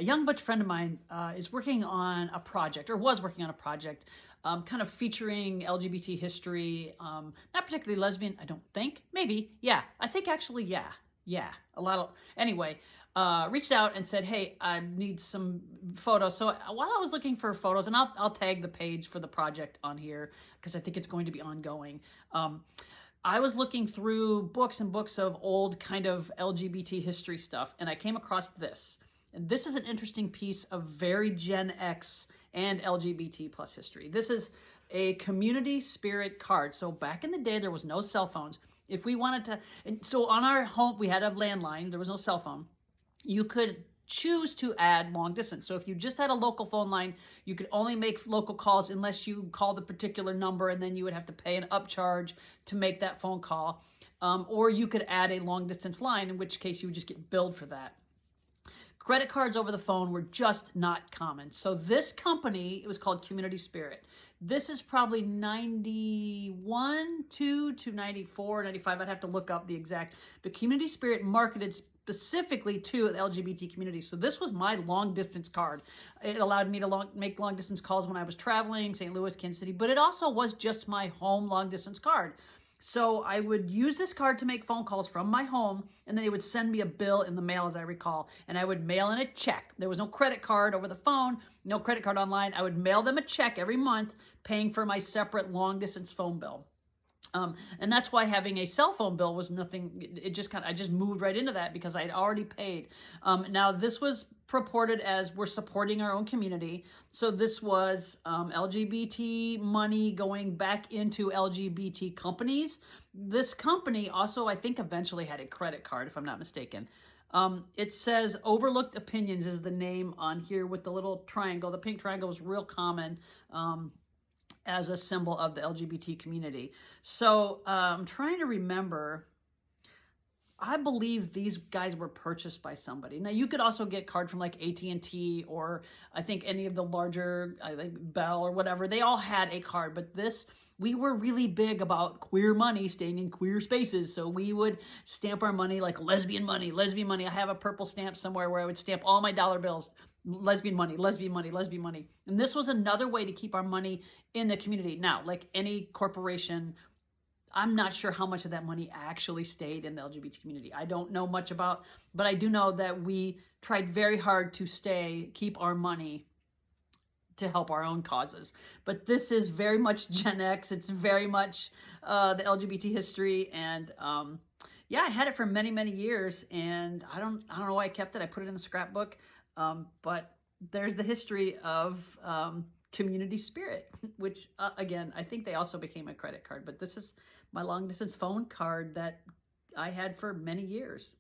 a young butch friend of mine is working on a project, or was working on a project, kind of featuring LGBT history, not particularly lesbian, I don't think. Maybe, yeah. I think actually, yeah. A lot of, anyway, reached out and said, hey, I need some photos. So while I was looking for photos, and I'll tag the page for the project on here because I think it's going to be ongoing. I was looking through books and books of old kind of LGBT history stuff, and I came across this. And this is an interesting piece of very Gen X and LGBT plus history. This is a community spirit card. So back in the day, there was no cell phones. If we wanted to, and so on our home, we had a landline. There was no cell phone. You could choose to add long distance. So if you just had a local phone line, you could only make local calls unless you called a particular number, and then you would have to pay an upcharge to make that phone call. Or you could add a long distance line, in which case you would just get billed for that. Credit cards over the phone were just not common. So this company, it was called Community Spirit. This is probably 91 to 94, 95. I'd have to look up the exact. But Community Spirit marketed specifically to the LGBT community. So this was my long distance card. It allowed me to make long distance calls when I was traveling, St. Louis, Kansas City, but it also was just my home long distance card. So I would use this card to make phone calls from my home, and then they would send me a bill in the mail, as I recall, and I would mail in a check. There was no credit card over the phone, no credit card online. I would mail them a check every month, paying for my separate long-distance phone bill. And that's why having a cell phone bill was nothing. It just I just moved right into that because I'd already paid. Now this was purported as we're supporting our own community. So this was LGBT money going back into LGBT companies. This company also, I think, eventually had a credit card, if I'm not mistaken. It says Overlooked Opinions is the name on here with the little triangle. The pink triangle was real common. As a symbol of the LGBT community. So I'm trying to remember, I believe these guys were purchased by somebody. Now you could also get card from like AT&T, or I think any of the larger, I think Bell or whatever, they all had a card, but this, we were really big about queer money, staying in queer spaces. So we would stamp our money like lesbian money, lesbian money. I have a purple stamp somewhere where I would stamp all my dollar bills, lesbian money, lesbian money, lesbian money. And this was another way to keep our money in the community. Now, like any corporation, I'm not sure how much of that money actually stayed in the LGBT community. I don't know much about, but I do know that we tried very hard to keep our money to help our own causes. But this is very much Gen X. It's very much the LGBT history. And yeah, I had it for many, many years, and I don't know why I kept it. I put it in a scrapbook. But there's the history of Community Spirit, which again, I think they also became a credit card, but this is my long distance phone card that I had for many years.